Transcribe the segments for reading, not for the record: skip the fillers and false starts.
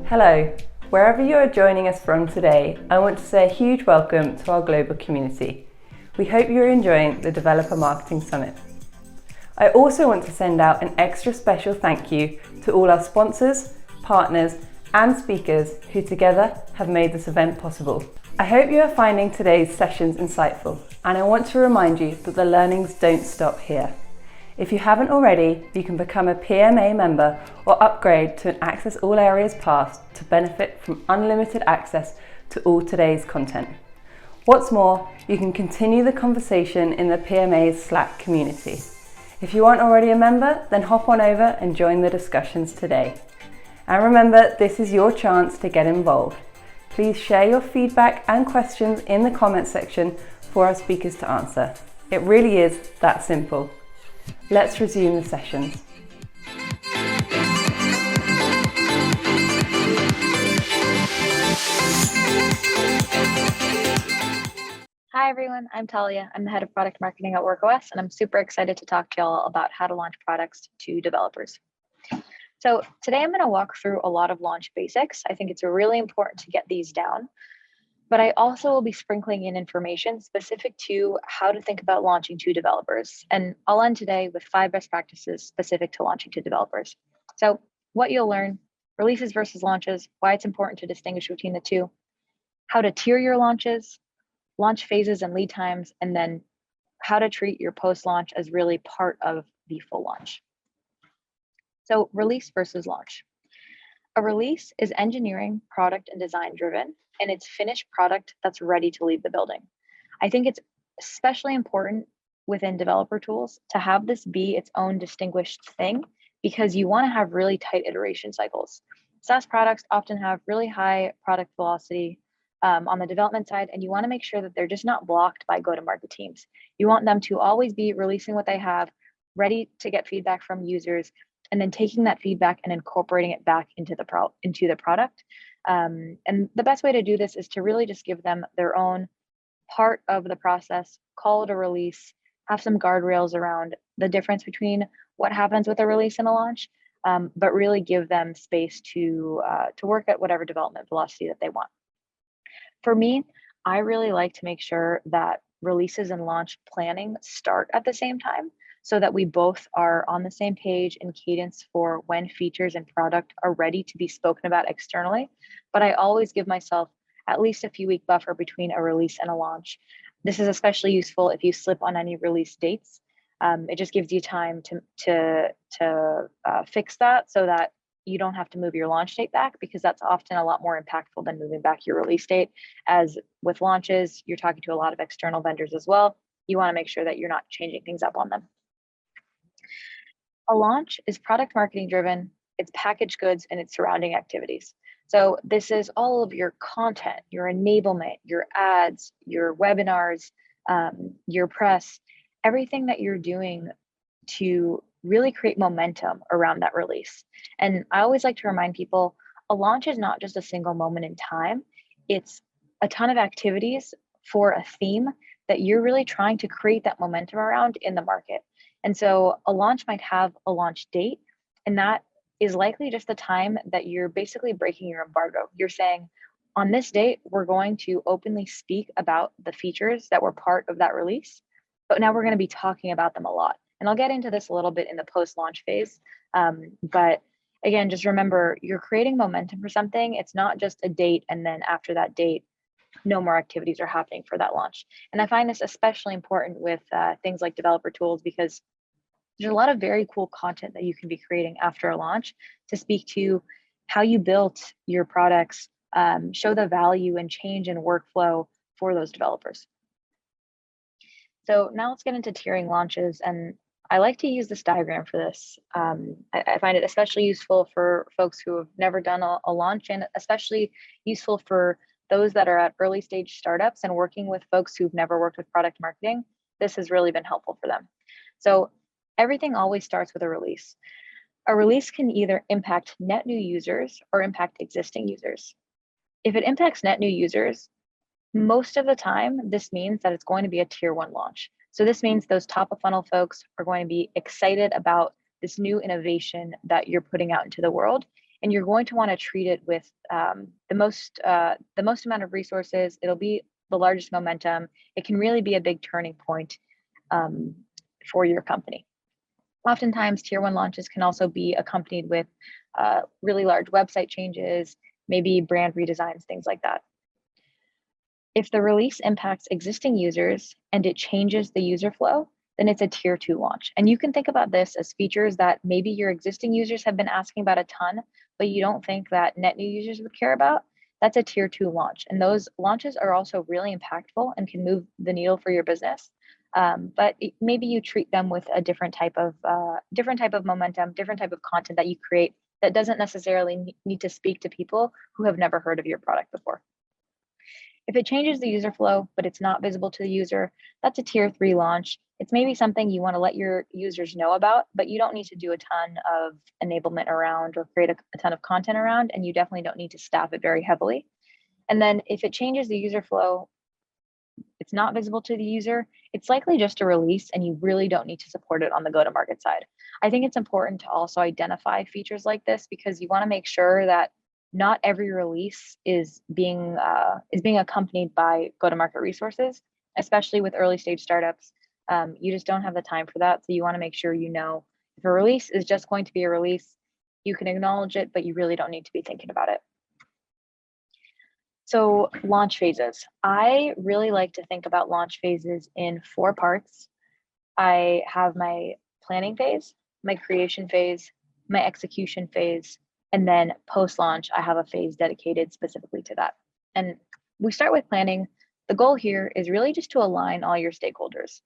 Hello, wherever you are joining us from today, I want to say a huge welcome to our global community. We hope you're enjoying the Developer Marketing Summit. I also want to send out an extra special thank you to all our sponsors, partners, and speakers who together have made this event possible. I hope you are finding today's sessions insightful, and I want to remind you that the learnings don't stop here. If you haven't already, you can become a PMA member or upgrade to an Access All Areas Pass to benefit from unlimited access to all today's content. What's more, you can continue the conversation in the PMA's Slack community. If you aren't already a member, then hop on over and join the discussions today. And remember, this is your chance to get involved. Please share your feedback and questions in the comments section for our speakers to answer. It really is that simple. Let's resume the sessions. Hi everyone, I'm Talia. I'm the head of product marketing at WorkOS, and I'm super excited to talk to y'all about how to launch products to developers. So today I'm going to walk through a lot of launch basics. I think it's really important to get these down, but I also will be sprinkling in information specific to how to think about launching to developers. And I'll end today with 5 best practices specific to launching to developers. So what you'll learn, releases versus launches, why it's important to distinguish between the two, how to tier your launches, launch phases and lead times, and then how to treat your post-launch as really part of the full launch. So release versus launch. A release is engineering, product, and design driven, and it's finished product that's ready to leave the building. I think it's especially important within developer tools to have this be its own distinguished thing, because you want to have really tight iteration cycles. SaaS products often have really high product velocity on the development side, and you want to make sure that they're just not blocked by go-to-market teams. You want them to always be releasing what they have, ready to get feedback from users, and then taking that feedback and incorporating it back into the product. And the best way to do this is to really just give them their own part of the process, call it a release, have some guardrails around the difference between what happens with a release and a launch, but really give them space to work at whatever development velocity that they want. For me, I really like to make sure that releases and launch planning start at the same time so that we both are on the same page and cadence for when features and product are ready to be spoken about externally. But I always give myself at least a few week buffer between a release and a launch. This is especially useful if you slip on any release dates. It just gives you time to fix that so that you don't have to move your launch date back, because that's often a lot more impactful than moving back your release date. As with launches, you're talking to a lot of external vendors as well. You want to make sure that you're not changing things up on them. A launch is product marketing driven, it's packaged goods, and it's surrounding activities. So this is all of your content, your enablement, your ads, your webinars, your press, everything that you're doing to really create momentum around that release. And I always like to remind people, a launch is not just a single moment in time. It's a ton of activities for a theme that you're really trying to create that momentum around in the market. And so a launch might have a launch date, and that is likely just the time that you're basically breaking your embargo. You're saying, on this date, we're going to openly speak about the features that were part of that release, but now we're going to be talking about them a lot. And I'll get into this a little bit in the post-launch phase. But again, just remember, you're creating momentum for something. It's not just a date, and then after that date, no more activities are happening for that launch. And I find this especially important with things like developer tools, because there's a lot of very cool content that you can be creating after a launch to speak to how you built your products, show the value and change in workflow for those developers. So now let's get into tiering launches, and I like to use this diagram for this. I find it especially useful for folks who have never done a launch, and especially useful for those that are at early stage startups and working with folks who've never worked with product marketing. This has really been helpful for them. So everything always starts with a release. A release can either impact net new users or impact existing users. If it impacts net new users, Most of the time, this means that it's going to be a tier 1 launch. So this means those top of funnel folks are going to be excited about this new innovation that you're putting out into the world, and you're going to want to treat it with the most amount of resources. It'll be the largest momentum. It can really be a big turning point for your company. Oftentimes, tier 1 launches can also be accompanied with really large website changes, maybe brand redesigns, things like that. If the release impacts existing users and it changes the user flow, then it's a tier 2 launch. And you can think about this as features that maybe your existing users have been asking about a ton, but you don't think that net new users would care about. That's a tier 2 launch. And those launches are also really impactful and can move the needle for your business. But maybe you treat them with a different type of momentum, different type of content that you create that doesn't necessarily need to speak to people who have never heard of your product before. If it changes the user flow, but it's not visible to the user, that's a tier 3 launch. It's maybe something you want to let your users know about, but you don't need to do a ton of enablement around or create a ton of content around, and you definitely don't need to staff it very heavily. And then if it changes the user flow, it's not visible to the user, it's likely just a release and you really don't need to support it on the go-to-market side. I think it's important to also identify features like this because you want to make sure that not every release is being accompanied by go-to-market resources, especially with early stage startups. You just don't have the time for that. So you want to make sure you know if a release is just going to be a release, you can acknowledge it, but you really don't need to be thinking about it. So launch phases. I really like to think about launch phases in 4 parts. I have my planning phase, my creation phase, my execution phase, and then post-launch, I have a phase dedicated specifically to that. And we start with planning. The goal here is really just to align all your stakeholders.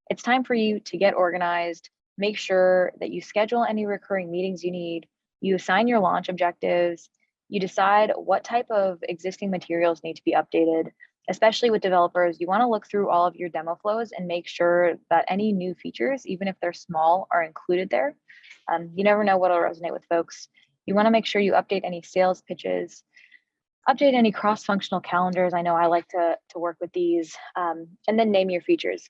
It's time for you to get organized, make sure that you schedule any recurring meetings you need, you assign your launch objectives, you decide what type of existing materials need to be updated. Especially with developers, you want to look through all of your demo flows and make sure that any new features, even if they're small, are included there. You never know what will resonate with folks. You want to make sure you update any sales pitches, update any cross-functional calendars. I know I like to work with these, and then name your features.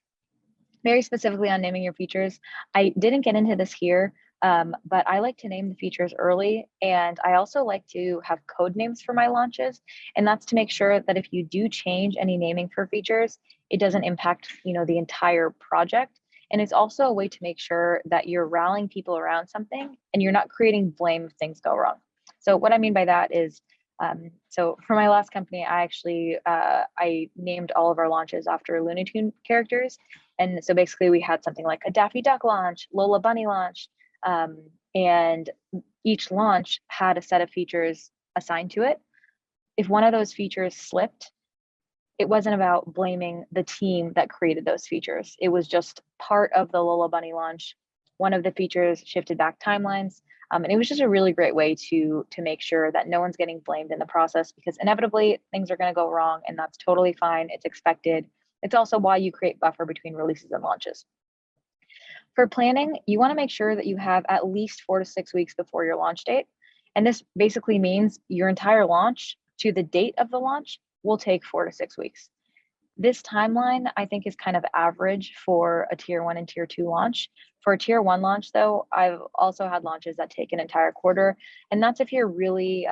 Very specifically on naming your features, I didn't get into this here, but I like to name the features early, and I also like to have code names for my launches, and that's to make sure that if you do change any naming for features, it doesn't impact the entire project. And it's also a way to make sure that you're rallying people around something and you're not creating blame if things go wrong. So what I mean by that is, so for my last company, I actually, I named all of our launches after Looney Tune characters. And so basically we had something like a Daffy Duck launch, Lola Bunny launch, and each launch had a set of features assigned to it. If one of those features slipped, it wasn't about blaming the team that created those features. It was just part of the Lola Bunny launch. One of the features shifted back timelines. And it was just a really great way to make sure that no one's getting blamed in the process, because inevitably things are going to go wrong, and that's totally fine. It's expected. It's also why you create buffer between releases and launches. For planning, you want to make sure that you have at least 4 to 6 weeks before your launch date. And this basically means your entire launch to the date of the launch will take 4 to 6 weeks. This timeline, I think, is kind of average for a tier 1 and tier 2 launch. For a tier 1 launch, though, I've also had launches that take an entire quarter. And that's if you're really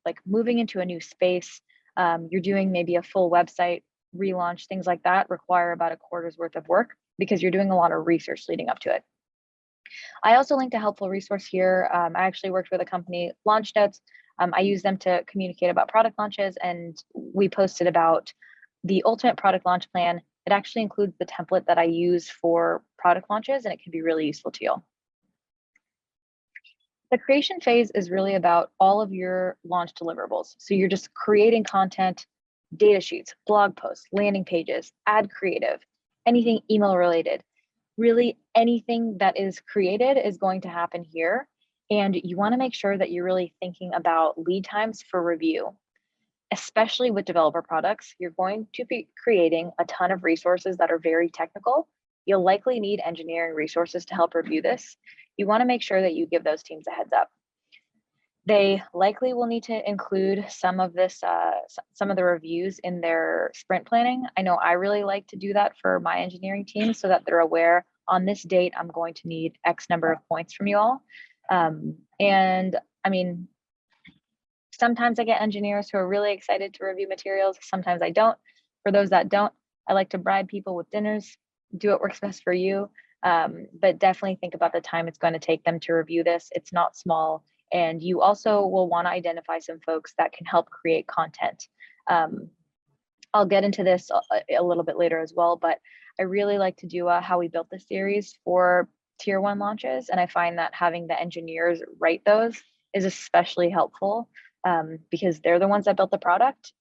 like moving into a new space, you're doing maybe a full website relaunch, things like that require about a quarter's worth of work because you're doing a lot of research leading up to it. I also linked a helpful resource here. I actually worked with a company, Launch Notes. I use them to communicate about product launches, and we posted about the ultimate product launch plan. It actually includes the template that I use for product launches, and it can be really useful to you. The creation phase is really about all of your launch deliverables. So you're just creating content, data sheets, blog posts, landing pages, ad creative, anything email related. Really anything that is created is going to happen here. And you want to make sure that you're really thinking about lead times for review. Especially with developer products, you're going to be creating a ton of resources that are very technical. You'll likely need engineering resources to help review this. You want to make sure that you give those teams a heads up. They likely will need to include some of this, some of the reviews in their sprint planning. I know I really like to do that for my engineering team so that they're aware on this date, I'm going to need X number of points from you all. And I mean, sometimes I get engineers who are really excited to review materials. Sometimes I don't. For those that don't, I like to bribe people with dinners. Do what works best for you. But definitely think about the time it's going to take them to review this. It's not small. And you also will want to identify some folks that can help create content. I'll get into this a little bit later as well, but I really like to do a how we built this series for tier one launches. And I find that having the engineers write those is especially helpful because they're the ones that built the product.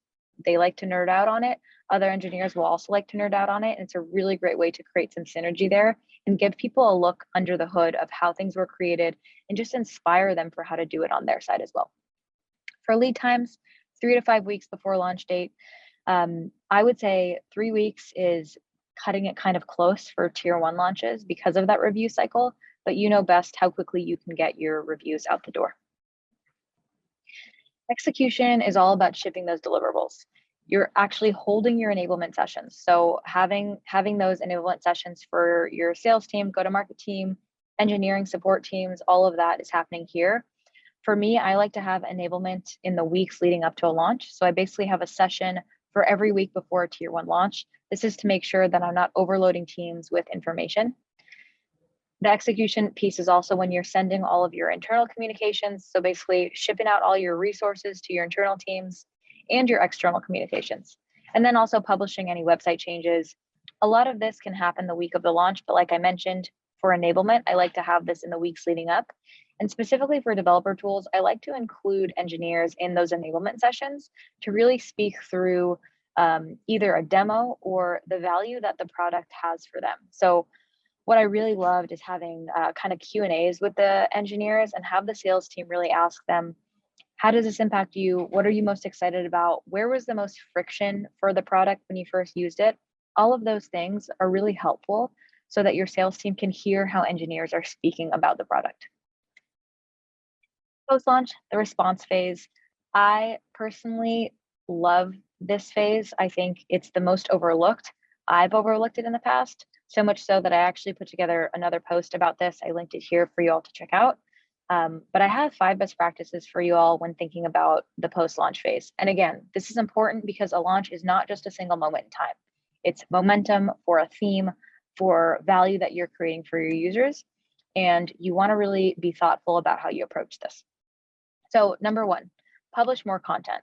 They like to nerd out on it. Other engineers will also like to nerd out on it. And it's a really great way to create some synergy there and give people a look under the hood of how things were created and just inspire them for how to do it on their side as well. For lead times, 3 to 5 weeks before launch date, I would say 3 weeks is cutting it kind of close for tier one launches because of that review cycle, but you know best how quickly you can get your reviews out the door. Execution is all about shipping those deliverables. You're actually holding your enablement sessions. So having those enablement sessions for your sales team, go-to-market team, engineering support teams, all of that is happening here. For me, I like to have enablement in the weeks leading up to a launch. So I basically have a session for every week before a tier one launch. This is to make sure that I'm not overloading teams with information. The execution piece is also when you're sending all of your internal communications. So basically shipping out all your resources to your internal teams and your external communications. And then also publishing any website changes. A lot of this can happen the week of the launch, but like I mentioned, for enablement, I like to have this in the weeks leading up. And specifically for developer tools, I like to include engineers in those enablement sessions to really speak through either a demo or the value that the product has for them. So what I really loved is having kind of Q&As with the engineers and have the sales team really ask them, how does this impact you? What are you most excited about? Where was the most friction for the product when you first used it? All of those things are really helpful so that your sales team can hear how engineers are speaking about the product. Post-launch, the response phase. I personally love this phase. I think it's the most overlooked. I've overlooked it in the past, so much so that I actually put together another post about this. I linked it here for you all to check out. But I have 5 best practices for you all when thinking about the post-launch phase. And again, this is important because a launch is not just a single moment in time. It's momentum for a theme, for value that you're creating for your users. And you want to really be thoughtful about how you approach this. So number 1, publish more content.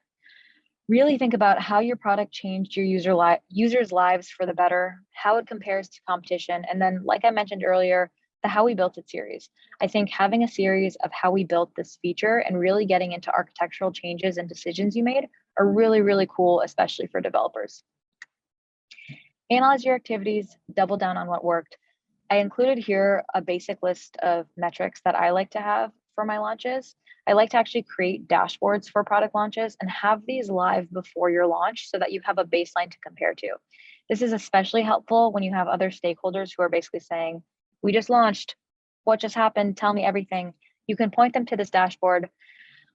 Really think about how your product changed your users' lives for the better, how it compares to competition. And then, like I mentioned earlier, the How We Built It series. I think having a series of how we built this feature and really getting into architectural changes and decisions you made are really, really cool, especially for developers. Analyze your activities, double down on what worked. I included here a basic list of metrics that I like to have for my launches. I like to actually create dashboards for product launches and have these live before your launch so that you have a baseline to compare to. This is especially helpful when you have other stakeholders who are basically saying, we just launched, what just happened? Tell me everything. You can point them to this dashboard,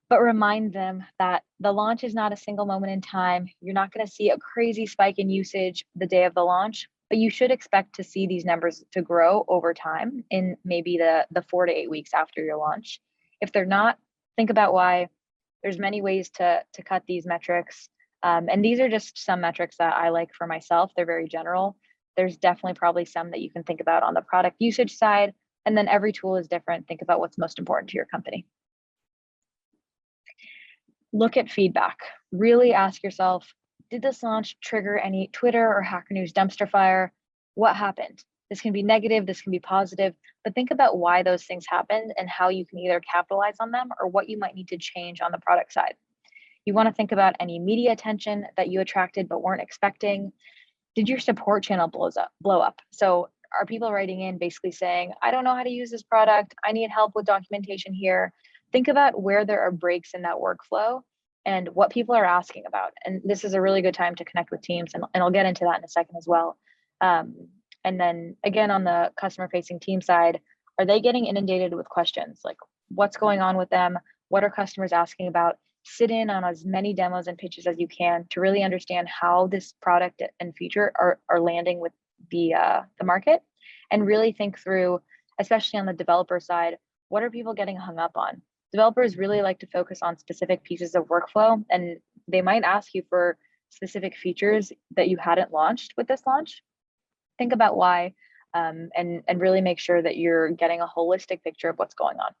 but remind them that the launch is not a single moment in time. You're not going to see a crazy spike in usage the day of the launch, but you should expect to see these numbers to grow over time in maybe the 4 to 8 weeks after your launch. If they're not, think about why. There's many ways to cut these metrics. And these are just some metrics that I like for myself. They're very general. There's definitely probably some that you can think about on the product usage side. And then every tool is different. Think about what's most important to your company. Look at feedback. Really ask yourself, did this launch trigger any Twitter or Hacker News dumpster fire? What happened? This can be negative, this can be positive, but think about why those things happened and how you can either capitalize on them or what you might need to change on the product side. You want to think about any media attention that you attracted but weren't expecting. Did your support channel blow up? So are people writing in basically saying, I don't know how to use this product, I need help with documentation here? Think about where there are breaks in that workflow and what people are asking about. And this is a really good time to connect with teams, and I'll get into that in a second as well. And then again, on the customer facing team side, are they getting inundated with questions like what's going on with them? What are customers asking about? Sit in on as many demos and pitches as you can to really understand how this product and feature are landing with the market, and really think through, especially on the developer side, what are people getting hung up on? Developers really like to focus on specific pieces of workflow, and they might ask you for specific features that you hadn't launched with this launch. Think about why, and really make sure that you're getting a holistic picture of what's going on.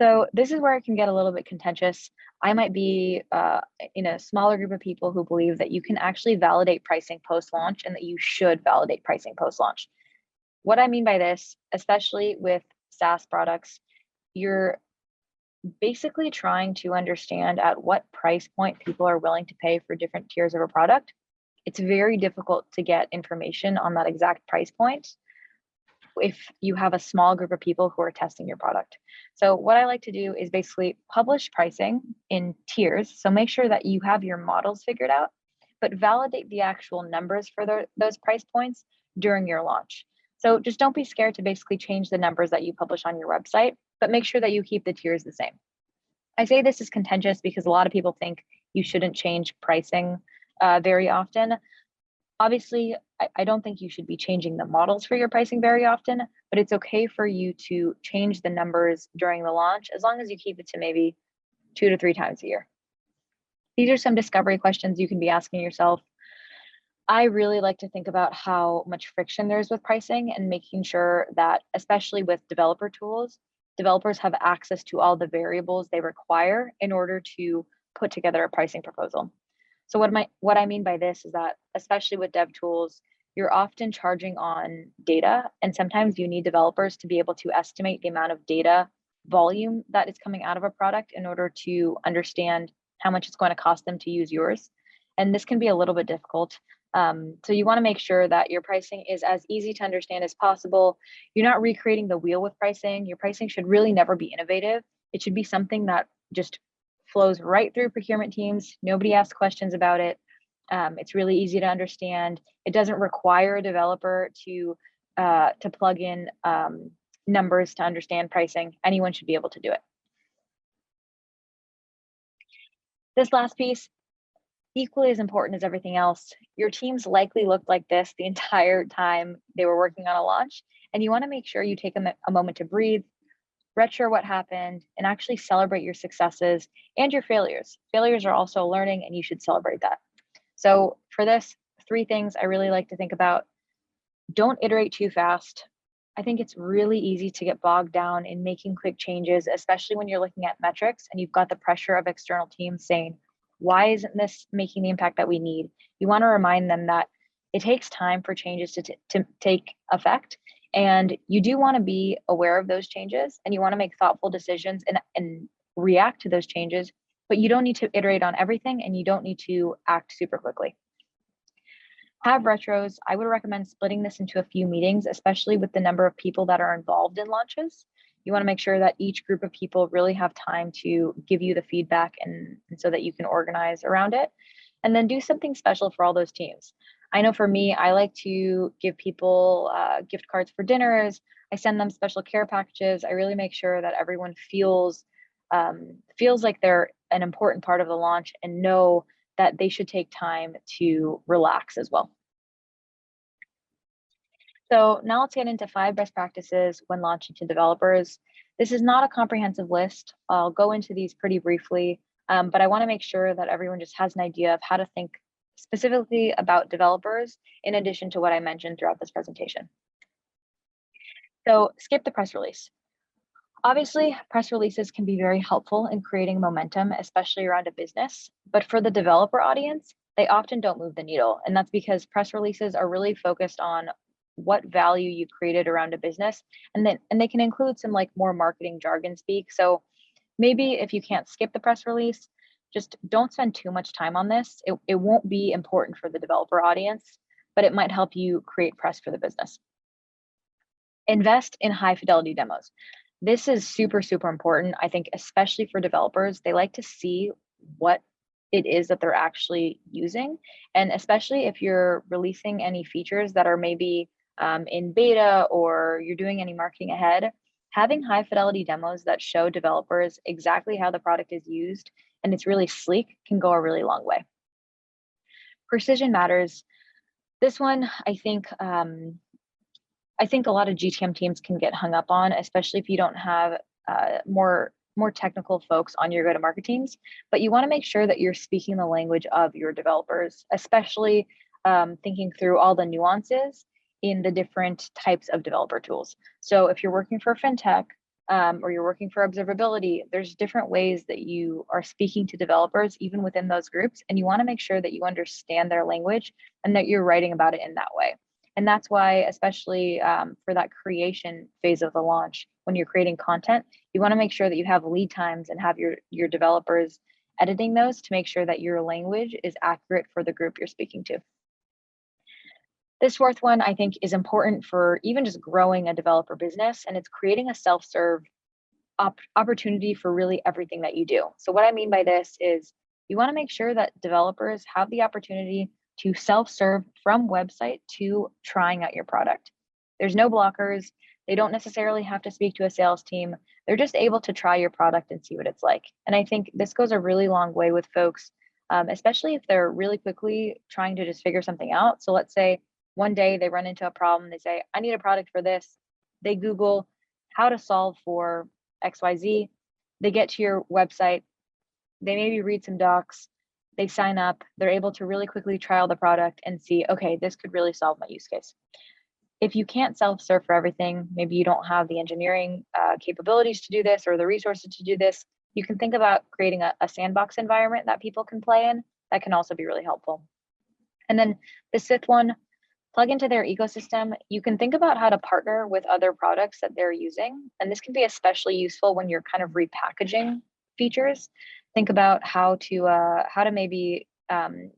So this is where it can get a little bit contentious. I might be in a smaller group of people who believe that you can actually validate pricing post-launch and that you should validate pricing post-launch. What I mean by this, especially with SaaS products, you're basically trying to understand at what price point people are willing to pay for different tiers of a product. It's very difficult to get information on that exact price point if you have a small group of people who are testing your product. So what I like to do is basically publish pricing in tiers. So make sure that you have your models figured out, but validate the actual numbers for those price points during your launch. So just don't be scared to basically change the numbers that you publish on your website, but make sure that you keep the tiers the same. I say this is contentious because a lot of people think you shouldn't change pricing very often. Obviously, I don't think you should be changing the models for your pricing very often, but it's okay for you to change the numbers during the launch as long as you keep it to maybe 2 to 3 times a year. These are some discovery questions you can be asking yourself. I really like to think about how much friction there is with pricing and making sure that, especially with developer tools, developers have access to all the variables they require in order to put together a pricing proposal. So what I mean by this is that, especially with dev tools, you're often charging on data, and sometimes you need developers to be able to estimate the amount of data volume that is coming out of a product in order to understand how much it's going to cost them to use yours. And this can be a little bit difficult. So you want to make sure that your pricing is as easy to understand as possible. You're not recreating the wheel with pricing. Your pricing should really never be innovative. It should be something that just flows right through procurement teams. Nobody asks questions about it. It's really easy to understand. It doesn't require a developer to plug in numbers to understand pricing. Anyone should be able to do it. This last piece, equally as important as everything else, your teams likely looked like this the entire time they were working on a launch, and you want to make sure you take a moment to breathe, retro what happened, and actually celebrate your successes and your failures. Failures are also learning, and you should celebrate that. So for this, 3 things I really like to think about. Don't iterate too fast. I think it's really easy to get bogged down in making quick changes, especially when you're looking at metrics and you've got the pressure of external teams saying, why isn't this making the impact that we need? You want to remind them that it takes time for changes to take effect. And you do want to be aware of those changes, and you want to make thoughtful decisions and react to those changes, but you don't need to iterate on everything, and you don't need to act super quickly. Have retros. I would recommend splitting this into a few meetings, especially with the number of people that are involved in launches. You want to make sure that each group of people really have time to give you the feedback and so that you can organize around it. And then do something special for all those teams. I know for me, I like to give people gift cards for dinners. I send them special care packages. I really make sure that everyone feels like they're an important part of the launch and know that they should take time to relax as well. So now let's get into 5 best practices when launching to developers. This is not a comprehensive list. I'll go into these pretty briefly, but I want to make sure that everyone just has an idea of how to think specifically about developers in addition to what I mentioned throughout this presentation. So skip the press release. Obviously, press releases can be very helpful in creating momentum, especially around a business, but for the developer audience, they often don't move the needle. And that's because press releases are really focused on what value you created around a business, and they can include some like more marketing jargon speak. So maybe if you can't skip the press release, just don't spend too much time on this. It won't be important for the developer audience, but it might help you create press for the business. Invest in high fidelity demos. This is super, super important. I think, especially for developers, they like to see what it is that they're actually using. And especially if you're releasing any features that are maybe in beta or you're doing any marketing ahead, Having high fidelity demos that show developers exactly how the product is used and it's really sleek can go a really long way. Precision matters. This one, I think a lot of GTM teams can get hung up on, especially if you don't have more technical folks on your go-to-market teams. But you want to make sure that you're speaking the language of your developers, especially thinking through all the nuances in the different types of developer tools. So if you're working for fintech or you're working for observability, there's different ways that you are speaking to developers, even within those groups. And you want to make sure that you understand their language and that you're writing about it in that way. And that's why, especially for that creation phase of the launch, when you're creating content, you want to make sure that you have lead times and have your developers editing those to make sure that your language is accurate for the group you're speaking to. This fourth one, I think, is important for even just growing a developer business, and it's creating a self-serve opportunity for really everything that you do. So what I mean by this is you want to make sure that developers have the opportunity to self-serve from website to trying out your product. There's no blockers. They don't necessarily have to speak to a sales team. They're just able to try your product and see what it's like. And I think this goes a really long way with folks, especially if they're really quickly trying to just figure something out. So let's say one day they run into a problem. They say, I need a product for this. They Google how to solve for XYZ. They get to your website. They maybe read some docs. They sign up. They're able to really quickly trial the product and see, okay, this could really solve my use case. If you can't self-serve for everything, maybe you don't have the engineering capabilities to do this or the resources to do this, you can think about creating a sandbox environment that people can play in. That can also be really helpful. And then the fifth one, plug into their ecosystem. You can think about how to partner with other products that they're using. And this can be especially useful when you're kind of repackaging features. Think about how to maybe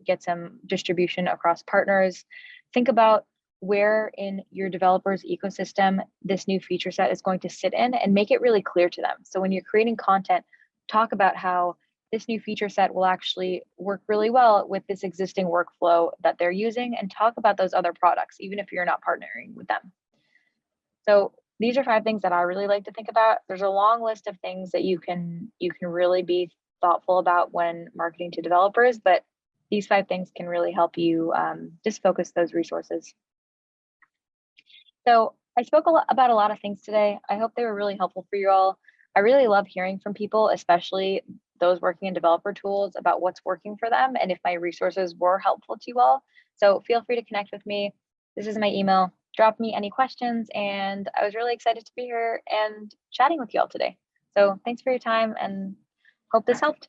get some distribution across partners. Think about where in your developer's ecosystem this new feature set is going to sit in and make it really clear to them. So when you're creating content, talk about how this new feature set will actually work really well with this existing workflow that they're using, and talk about those other products, even if you're not partnering with them. So these are 5 things that I really like to think about. There's a long list of things that you can really be thoughtful about when marketing to developers, but these 5 things can really help you just focus those resources. So I spoke about a lot of things today. I hope they were really helpful for you all. I really love hearing from people, especially those working in developer tools, about what's working for them and if my resources were helpful to you all. So feel free to connect with me. This is my email. Drop me any questions. And I was really excited to be here and chatting with you all today. So thanks for your time and hope this helped.